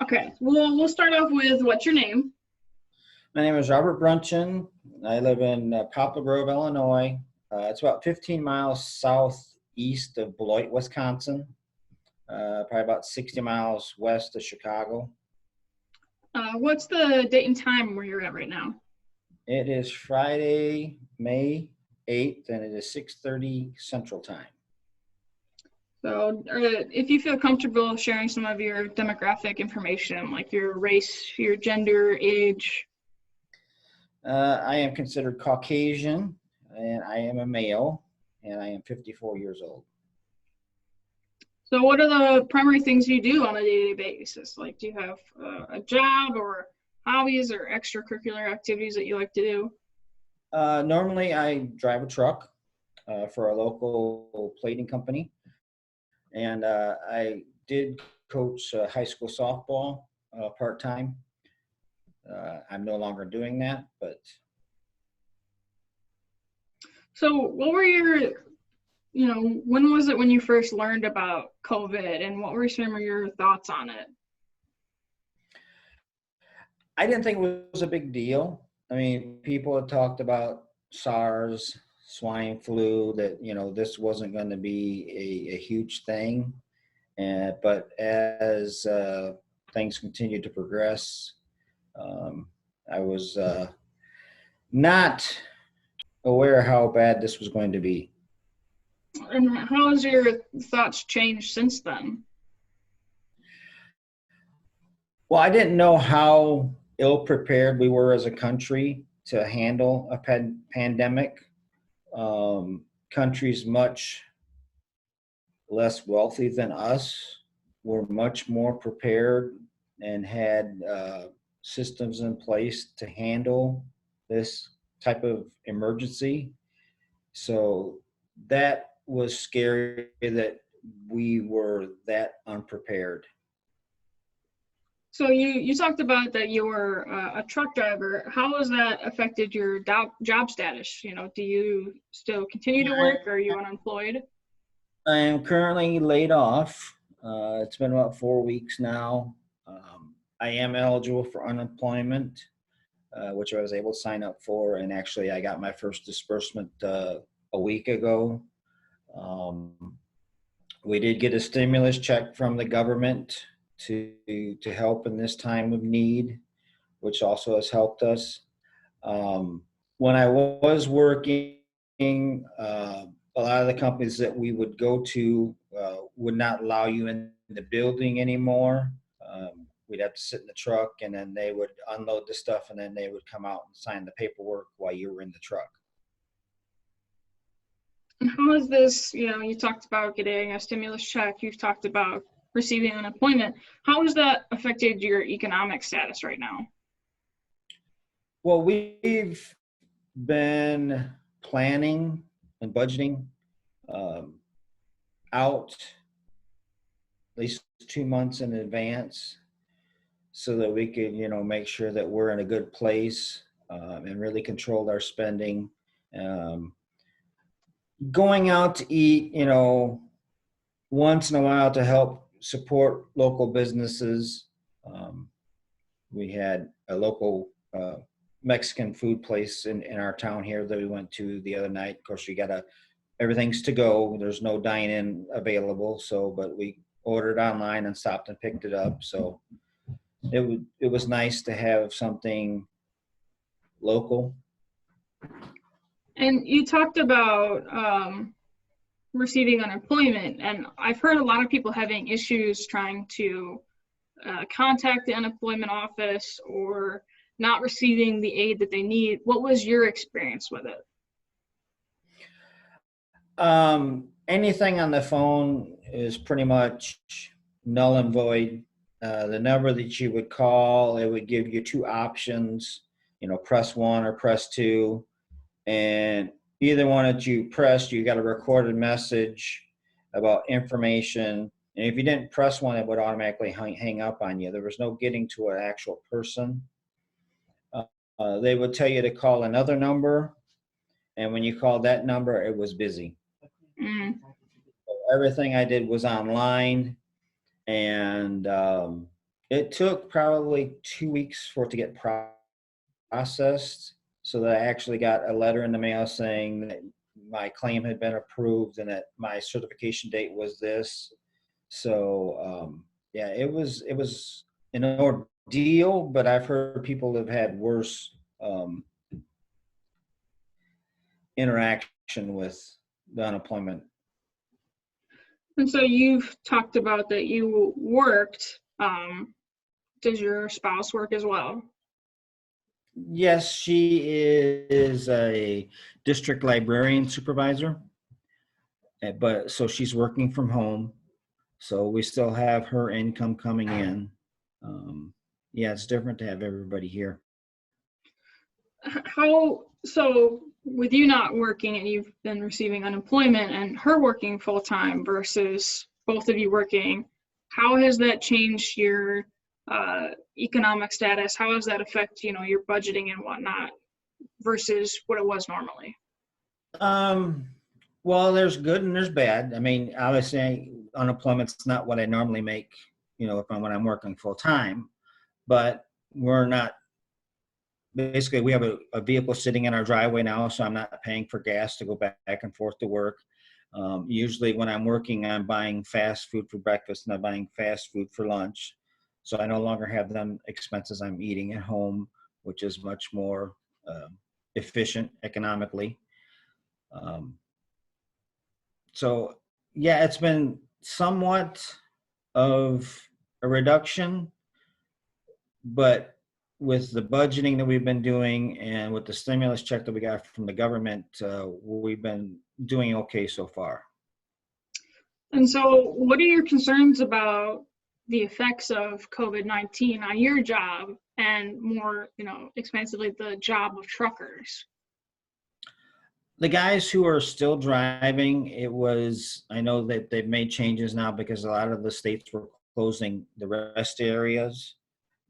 Okay, we'll start off with what's your name? My name is Robert Brunschon. I live in Poplar Grove, Illinois. It's about 15 miles southeast of Beloit, Wisconsin, probably about 60 miles west of Chicago. What's the date and time where you're at right now? It is Friday, May 8th, and it is 6:30 Central Time. So, if you feel comfortable sharing some of your demographic information, like your race, your gender, age. I am considered Caucasian, and I am a male, and I am 54 years old. So, what are the primary things you do on a day-to-day basis? Like, do you have a job or hobbies or extracurricular activities that you like to do? Normally, I drive a truck for a local plating company. And I did coach high school softball part-time. I'm no longer doing that, but. So, what were when was it when you first learned about COVID, and what were some of your thoughts on it? I didn't think it was a big deal. I mean, people had talked about SARS, swine flu, that, this wasn't going to be a huge thing. But as things continued to progress, I was not aware how bad this was going to be. And how has your thoughts changed since then? Well, I didn't know how ill prepared we were as a country to handle a pandemic. Countries much less wealthy than us were much more prepared and had systems in place to handle this type of emergency. So that was scary that we were that unprepared. So you talked about that you were a truck driver. How has that affected your job status? Do you still continue to work, or are you unemployed? I am currently laid off. It's been about 4 weeks now. I am eligible for unemployment, which I was able to sign up for. And actually, I got my first disbursement a week ago. We did get a stimulus check from the government to help in this time of need, which also has helped us. When I was working, a lot of the companies that we would go to would not allow you in the building anymore. We'd have to sit in the truck, and then they would unload the stuff, and then they would come out and sign the paperwork while you were in the truck. And how is this, you talked about getting a stimulus check, you've talked about receiving unemployment. How has that affected your economic status right now? Well, we've been planning and budgeting out at least 2 months in advance so that we could, make sure that we're in a good place and really control our spending. Going out to eat, once in a while to help support local businesses. We had a local Mexican food place in our town here that we went to the other night. Of course, everything's to go. There's no dine-in available. But we ordered online and stopped and picked it up. So it was nice to have something local. And you talked about receiving unemployment, and I've heard a lot of people having issues trying to contact the unemployment office or not receiving the aid that they need. What was your experience with it? Anything on the phone is pretty much null and void. The number that you would call, it would give you two options, press 1 or press 2. And either one that you pressed, you got a recorded message about information. And if you didn't press one, it would automatically hang up on you. There was no getting to an actual person. They would tell you to call another number. And when you called that number, it was busy. Mm. So everything I did was online. And It took probably 2 weeks for it to get processed, so that I actually got a letter in the mail saying that my claim had been approved and that my certification date was this. So yeah, it was an ordeal, but I've heard people have had worse um, interaction with the unemployment. And so you've talked about that you worked. Does your spouse work as well? Yes, she is a district librarian supervisor, but so she's working from home. So we still have her income coming in. Um, yeah, it's different to have everybody here. How, so with you not working and you've been receiving unemployment and her working full time versus both of you working, how has that changed your economic status? How does that affect, your budgeting and whatnot versus what it was normally? Um, well, there's good and there's bad. I mean, obviously, unemployment's not what I normally make, when I'm working full time. But we're not. Basically, we have a vehicle sitting in our driveway now, so I'm not paying for gas to go back and forth to work. Usually, when I'm working, I'm buying fast food for breakfast and I'm buying fast food for lunch. So I no longer have them expenses I'm eating at home, which is much more efficient economically. Um, so yeah, it's been somewhat of a reduction, but with the budgeting that we've been doing and with the stimulus check that we got from the government, we've been doing okay so far. And so, what are your concerns about the effects of COVID-19 on your job and more, expansively, the job of truckers? The guys who are still driving, I know that they've made changes now because a lot of the states were closing the rest areas.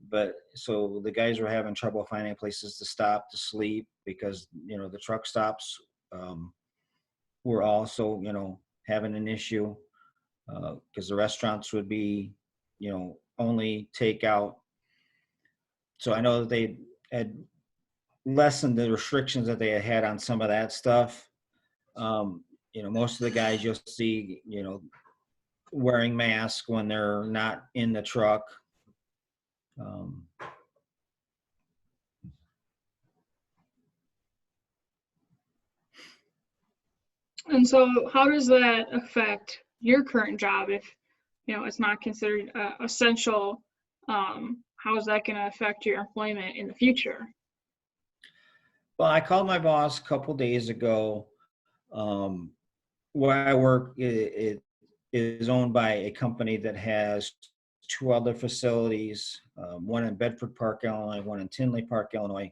But so the guys were having trouble finding places to stop to sleep because the truck stops were also having an issue because the restaurants would be only takeout. So I know that they had lessened the restrictions that they had on some of that stuff. Most of the guys you'll see wearing masks when they're not in the truck. um, And so, how does that affect your current job if, it's not considered essential? How is that going to affect your employment in the future? Well, I called my boss a couple days ago. Um, where I work, it is owned by a company that has two other facilities, one in Bedford Park, Illinois, one in Tinley Park, Illinois,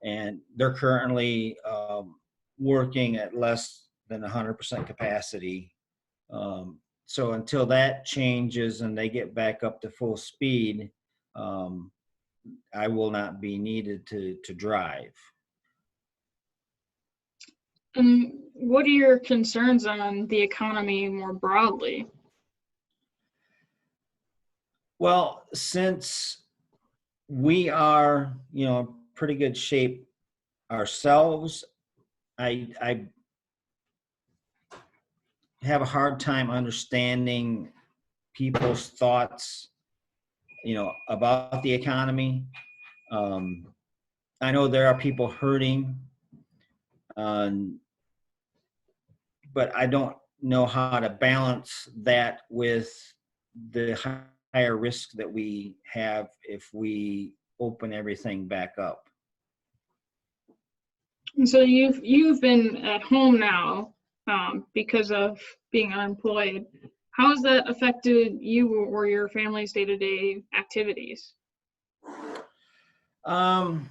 and they're currently working at less than 100% capacity. So until that changes and they get back up to full speed, um, I will not be needed to drive. And what are your concerns on the economy more broadly? Well, since we are, pretty good shape ourselves, I have a hard time understanding people's thoughts, about the economy. Um, I know there are people hurting, um, but I don't know how to balance that with the higher risk that we have if we open everything back up. And so you've been at home now because of being unemployed. How has that affected you or your family's day-to-day activities? Um,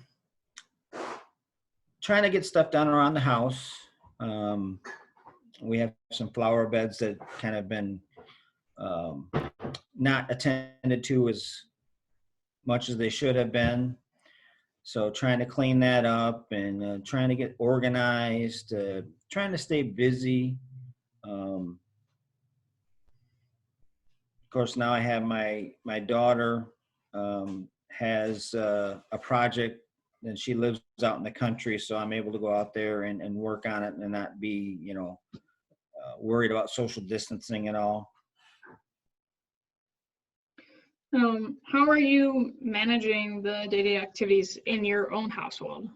Trying to get stuff done around the house. Um, we have some flower beds that kind of been um, not attended to as much as they should have been. So trying to clean that up and trying to get organized, trying to stay busy. Of course, now I have my daughter has a project, and she lives out in the country, so I'm able to go out there and work on it and not be, worried about social distancing and all. How are you managing the day-to-day activities in your own household?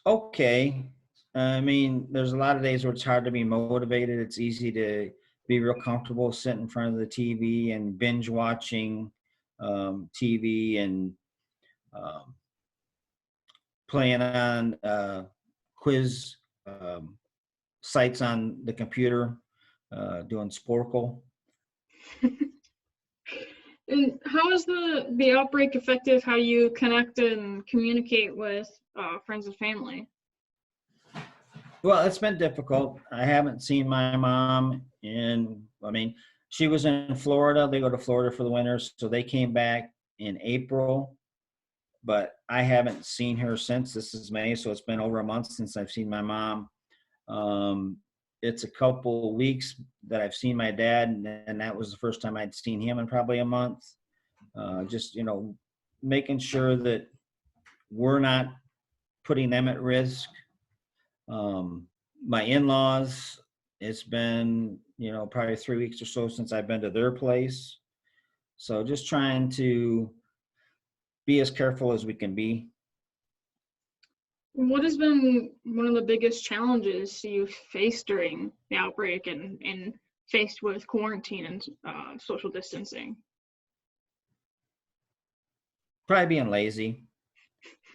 Okay. I mean, there's a lot of days where it's hard to be motivated. It's easy to be real comfortable sitting in front of the TV and binge watching TV and um, playing on quiz um, sites on the computer, doing Sporkle. And how has the outbreak affected how you connect and communicate with friends and family? Well, it's been difficult. I haven't seen my mom I mean, she was in Florida. They go to Florida for the winters, so they came back in April, but I haven't seen her since. This is May, so it's been over a month since I've seen my mom. Um, it's a couple weeks that I've seen my dad, and that was the first time I'd seen him in probably a month. Just, making sure that we're not putting them at risk. My in-laws, it's been, probably 3 weeks or so since I've been to their place. So just trying to be as careful as we can be. What has been one of the biggest challenges you've faced during the outbreak and faced with quarantine and social distancing? Probably being lazy.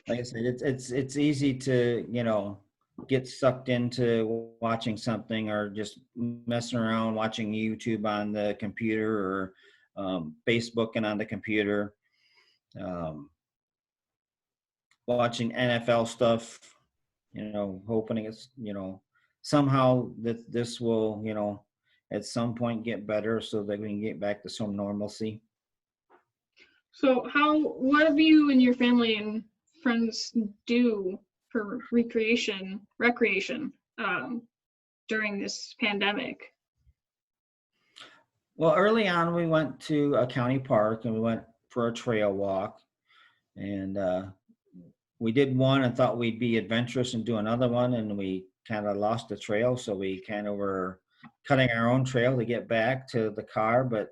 Like I said, it's easy to, get sucked into watching something or just messing around watching YouTube on the computer or Facebooking on the computer, watching NFL stuff, hoping it's, somehow that this will, at some point get better so that we can get back to some normalcy. So what have you and your family and friends do for recreation during this pandemic? Well, early on, we went to a county park and we went for a trail walk. And we did one and thought we'd be adventurous and do another one. And we kind of lost the trail. So we kind of were cutting our own trail to get back to the car. But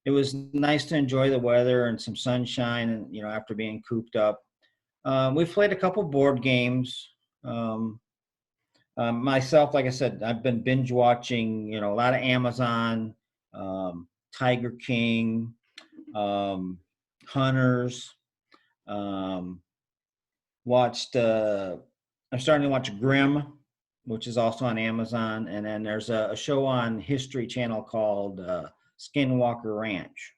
it was nice to enjoy the weather and some sunshine and, after being cooped up. We've played a couple board games. Myself, like I said, I've been binge watching, a lot of Amazon, Tiger King, Hunters. I'm starting to watch Grimm, which is also on Amazon. And then there's a show on History Channel called Skinwalker Ranch.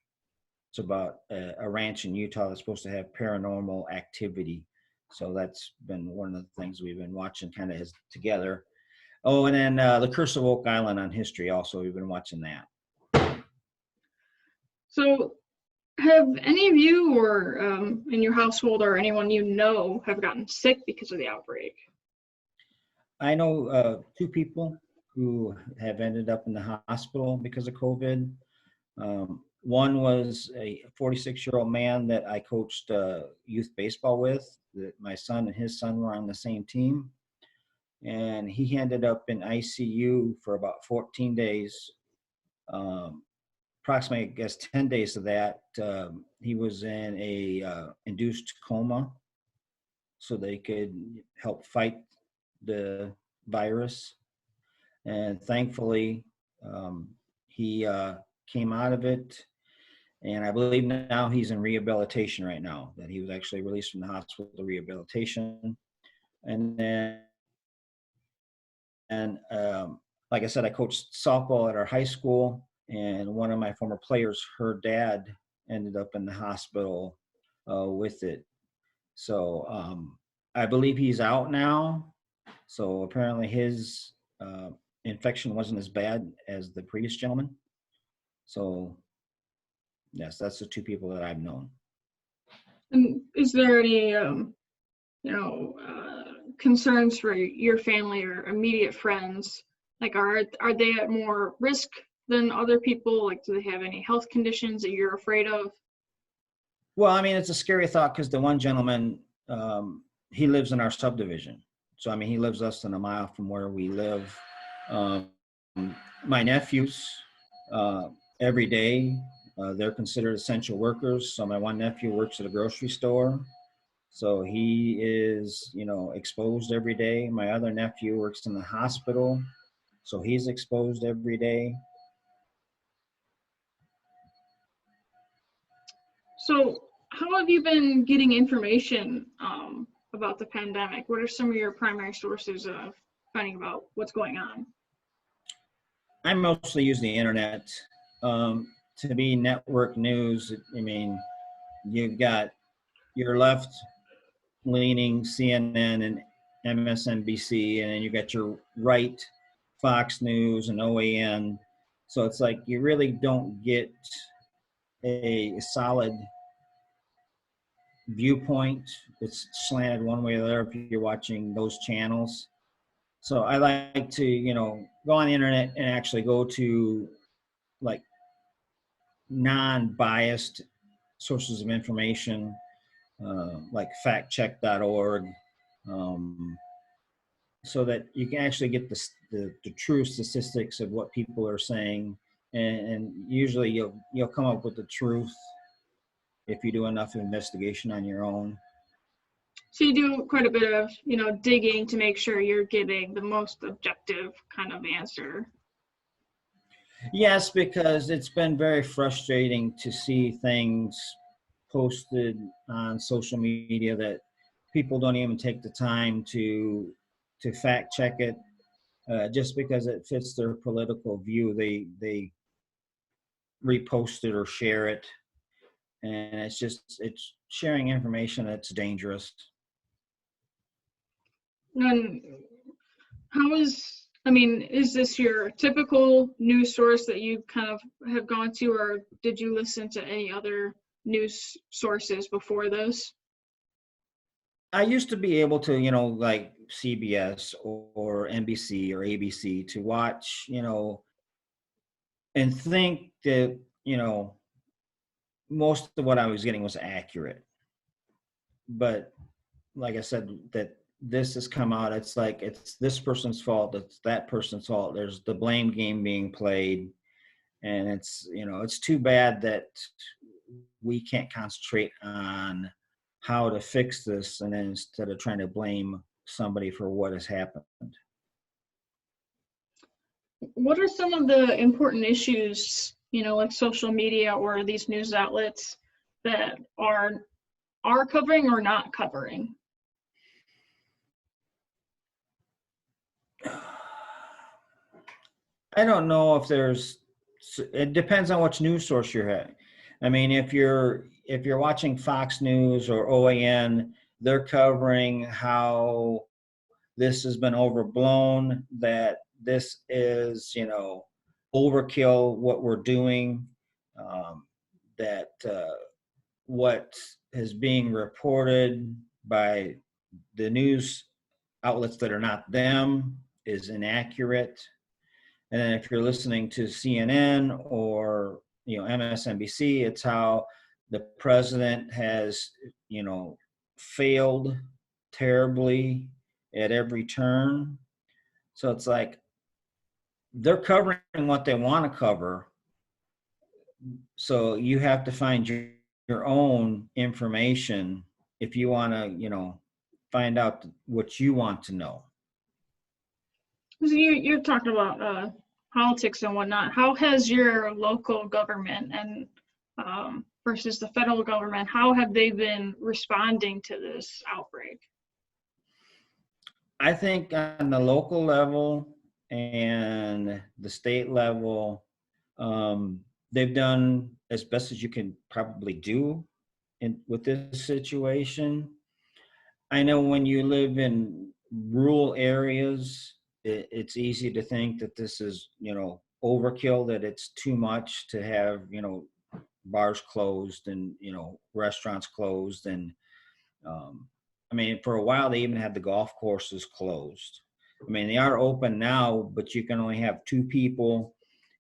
It's about a ranch in Utah that's supposed to have paranormal activity. So that's been one of the things we've been watching kind of together. Oh, and then The Curse of Oak Island on History also. We've been watching that. So have any of you or in your household or anyone have gotten sick because of the outbreak? I know 2 people who have ended up in the hospital because of COVID. One was a 46-year-old man that I coached youth baseball with. That my son and his son were on the same team. And he ended up in ICU for about 14 days. Approximately, I guess, 10 days of that, he was in a induced coma so they could help fight the virus. And thankfully, he came out of it. And I believe now he's in rehabilitation right now, that he was actually released from the hospital to rehabilitation. And then, like I said, I coached softball at our high school, and one of my former players, her dad ended up in the hospital with it. So I believe he's out now. So apparently his infection wasn't as bad as the previous gentleman. So yes, that's the 2 people that I've known. And is there any, concerns for your family or immediate friends? Like, are they at more risk than other people? Like, do they have any health conditions that you're afraid of? Well, I mean, it's a scary thought because the one gentleman, he lives in our subdivision. So, I mean, he lives less than a mile from where we live. Um, my nephews, uh, every day, they're considered essential workers. So, my one nephew works at a grocery store. So, he is, exposed every day. My other nephew works in the hospital. So, he's exposed every day. So, how have you been getting information about the pandemic? What are some of your primary sources of finding about what's going on? I mostly use the internet. To be network news, I mean, you've got your left leaning CNN and MSNBC, and then you got your right Fox News and OAN. So it's like you really don't get a solid viewpoint. It's slanted one way or the other if you're watching those channels. So I like to, go on the internet and actually go to like non-biased sources of information, like factcheck.org, um, so that you can actually get the true statistics of what people are saying, and usually you'll come up with the truth if you do enough investigation on your own. So you do quite a bit of, digging to make sure you're getting the most objective kind of answer. Yes, because it's been very frustrating to see things posted on social media that people don't even take the time to fact check it, just because it fits their political view. They repost it or share it, and it's sharing information that's dangerous. And is this your typical news source that you kind of have gone to, or did you listen to any other news sources before this? I used to be able to, like CBS or NBC or ABC to watch, and think that, most of what I was getting was accurate. But like I said, that this has come out, it's like it's this person's fault, it's that person's fault. There's the blame game being played, and it's too bad that we can't concentrate on how to fix this, and then instead of trying to blame somebody for what has happened. What are some of the important issues, like social media or these news outlets that are covering or not covering? I don't know if there's. It depends on which news source you're at. I mean, if you're watching Fox News or OAN, they're covering how this has been overblown, that this is, overkill what we're doing, that what is being reported by the news outlets that are not them is inaccurate. And then if you're listening to CNN or MSNBC, it's how the president has failed terribly at every turn. So it's like they're covering what they want to cover. So you have to find your own information if you want to, find out what you want to know. So you're talking about politics and whatnot. How has your local government and versus the federal government, how have they been responding to this outbreak? I think on the local level and the state level, they've done as best as you can probably do with this situation. I know when you live in rural areas, it's easy to think that this is, overkill, that it's too much to have, bars closed and, restaurants closed. And I mean, for a while, they even had the golf courses closed. I mean, they are open now, but you can only have two people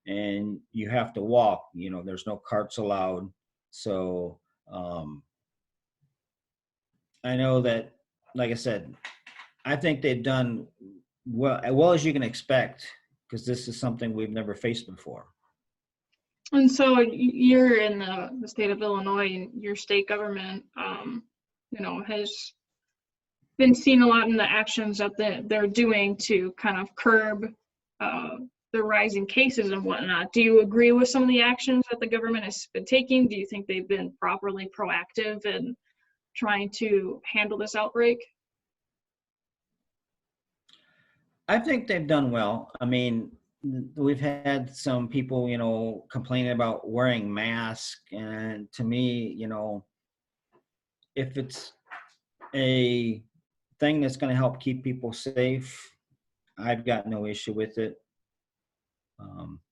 and you have to walk. There's no carts allowed. So I know that, like I said, I think they've done well, as well as you can expect, because this is something we've never faced before. And so you're in the state of Illinois, and your state government, has been seen a lot in the actions that they're doing to kind of curb uh, the rising cases and whatnot. Do you agree with some of the actions that the government has been taking? Do you think they've been properly proactive in trying to handle this outbreak? I think they've done well. I mean, we've had some people, complaining about wearing masks, and to me, if it's a thing that's going to help keep people safe, I've got no issue with it.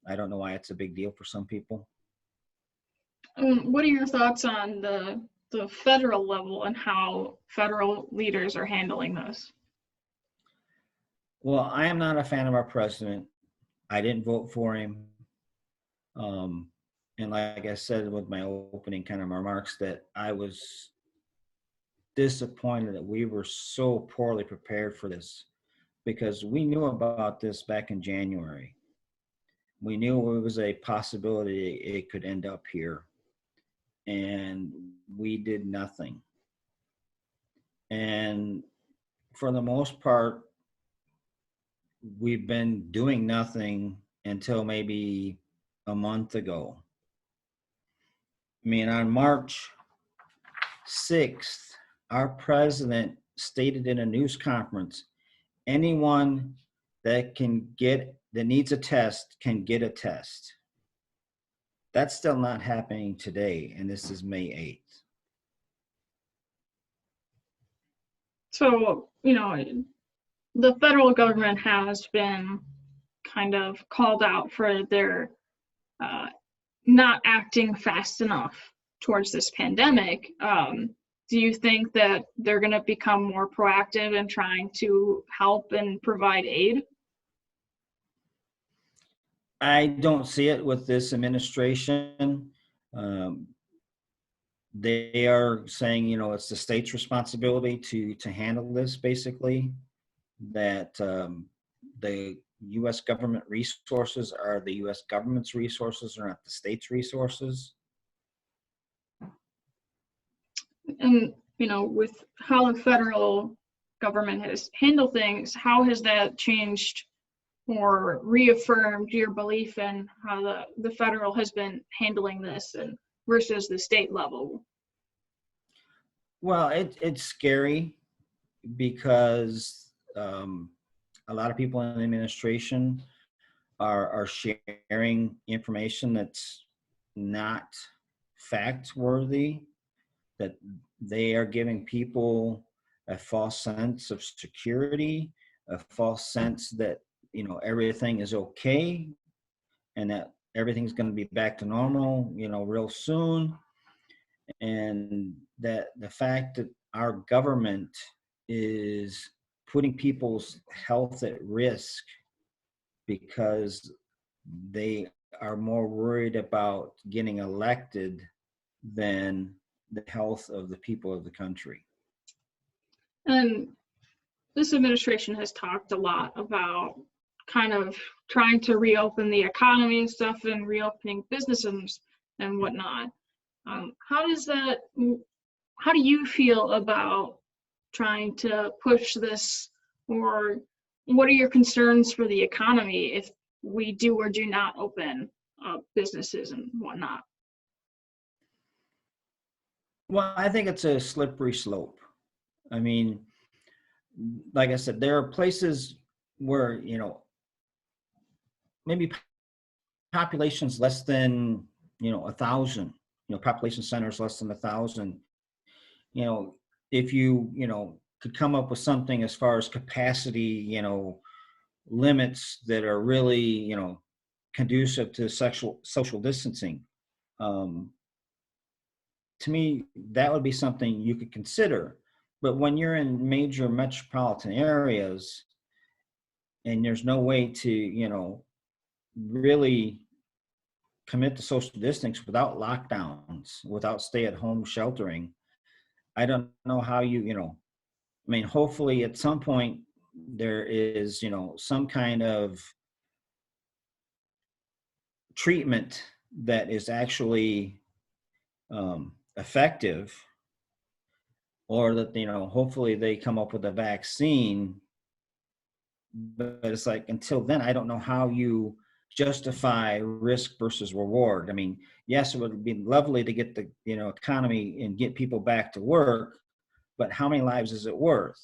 I don't know why it's a big deal for some people. What are your thoughts on the federal level and how federal leaders are handling this? Well, I am not a fan of our president. I didn't vote for him. And like I said with my opening kind of remarks, that I was disappointed that we were so poorly prepared for this, because we knew about this back in January. We knew it was a possibility it could end up here, and we did nothing. And for the most part, we've been doing nothing until maybe a month ago. I mean, on March 6th, our president stated in a news conference, anyone that needs a test can get a test. That's still not happening today, and this is May 8th. So, the federal government has been kind of called out for their not acting fast enough towards this pandemic. Do you think that they're going to become more proactive in trying to help and provide aid? I don't see it with this administration. They are saying, it's the state's responsibility to handle this, basically, that the U.S. government resources are the U.S. government's resources, are not the state's resources. And, with how the federal government has handled things, how has that changed or reaffirmed your belief in how the federal has been handling this and versus the state level? Well, it's scary because a lot of people in the administration are sharing information that's not fact worthy, that they are giving people a false sense of security, a false sense that, everything is okay and that everything's going to be back to normal, real soon. And that the fact that our government is putting people's health at risk because they are more worried about getting elected than the health of the people of the country. And this administration has talked a lot about kind of trying to reopen the economy and stuff and reopening businesses and whatnot. How do you feel about trying to push this, or what are your concerns for the economy if we do or do not open businesses and whatnot? Well, I think it's a slippery slope. I mean, like I said, there are places where, maybe populations less than, 1,000, population centers less than 1,000, if you, could come up with something as far as capacity, limits that are really, conducive to social distancing. To me, that would be something you could consider. But when you're in major metropolitan areas and there's no way to, really commit to social distance without lockdowns, without stay-at-home sheltering, I don't know how I mean, hopefully at some point there is, some kind of treatment that is actually effective, or that, hopefully they come up with a vaccine. But it's like, until then, I don't know how you justify risk versus reward. I mean, yes, it would be lovely to get the, economy and get people back to work, but how many lives is it worth?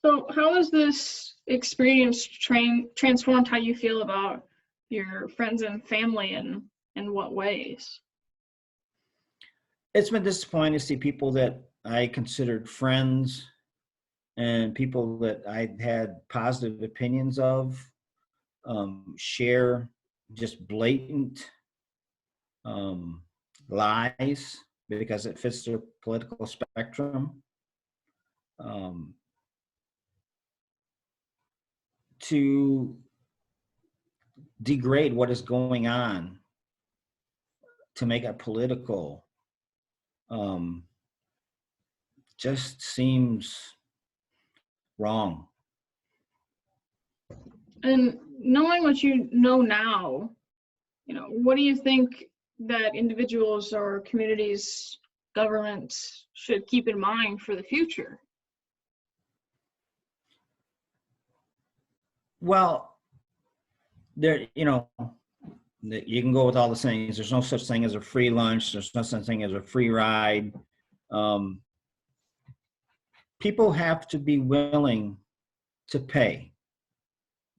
So how has this experience transformed how you feel about your friends and family, and in what ways? It's been disappointing to see people that I considered friends and people that I had positive opinions of share just blatant um, lies because it fits their political spectrum. Um, to degrade what is going on, to make it political, um, just seems wrong. And knowing what you know now, what do you think that individuals or communities, governments should keep in mind for the future? Well, there, you can go with all the things. There's no such thing as a free lunch. There's no such thing as a free ride. Um, People have to be willing to pay.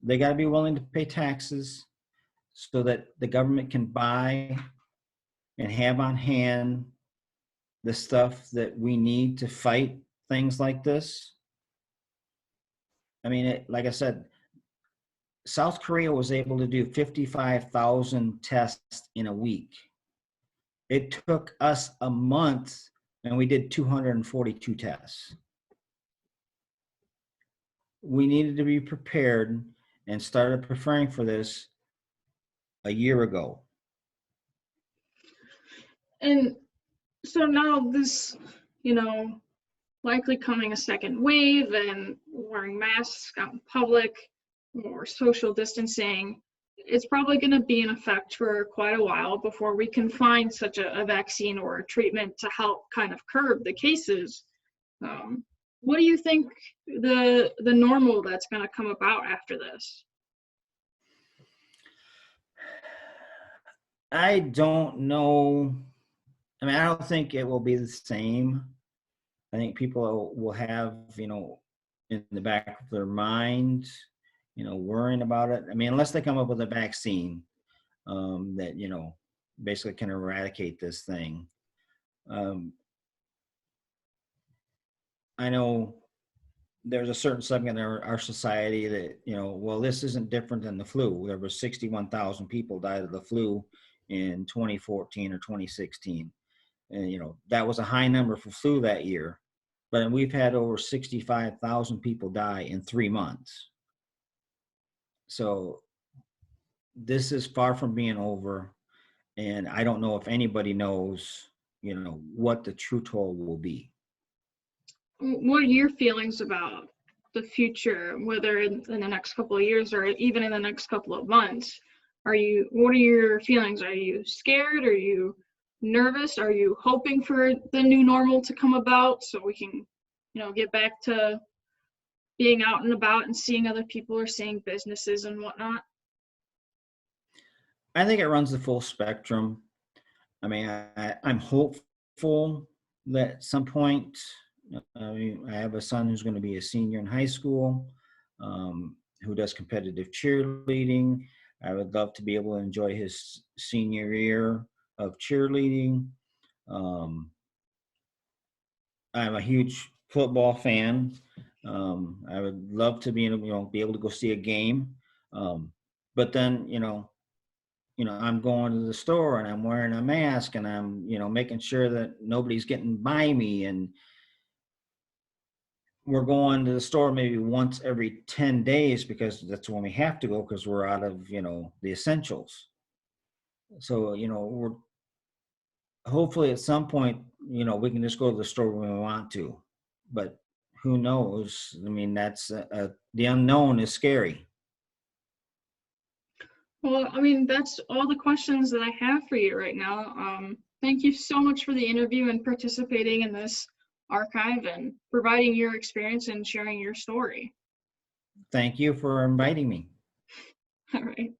They got to be willing to pay taxes so that the government can buy and have on hand the stuff that we need to fight things like this. I mean, like I said, South Korea was able to do 55,000 tests in a week. It took us a month and we did 242 tests. We needed to be prepared and started preparing for this a year ago. And so now this, likely coming a second wave, and wearing masks out in public or social distancing, it's probably going to be in effect for quite a while before we can find such a vaccine or a treatment to help kind of curb the cases. What do you think the normal that's going to come about after this? I don't know. I mean, I don't think it will be the same. I think people will have, in the back of their mind, worrying about it. I mean, unless they come up with a vaccine that, basically can eradicate this thing. I know there's a certain segment in our society that, well, this isn't different than the flu. There were 61,000 people died of the flu in 2014 or 2016. And, that was a high number for flu that year. But we've had over 65,000 people die in 3 months. So this is far from being over. And I don't know if anybody knows, what the true toll will be. What are your feelings about the future, whether in the next couple of years or even in the next couple of months? What are your feelings? Are you scared? Are you nervous? Are you hoping for the new normal to come about so we can, get back to being out and about and seeing other people or seeing businesses and whatnot? I think it runs the full spectrum. I mean, I'm hopeful that at some point, I have a son who's going to be a senior in high school, who does competitive cheerleading. I would love to be able to enjoy his senior year of cheerleading. I'm a huge football fan. I would love to be able to go see a game. But then, I'm going to the store and I'm wearing a mask and I'm, making sure that nobody's getting by me. And we're going to the store maybe once every 10 days because that's when we have to go because we're out of, the essentials. So, we're hopefully at some point, we can just go to the store when we want to. But who knows? I mean, that's the unknown is scary. Well, I mean, that's all the questions that I have for you right now. Thank you so much for the interview and participating in this archive and providing your experience and sharing your story. Thank you for inviting me. All right.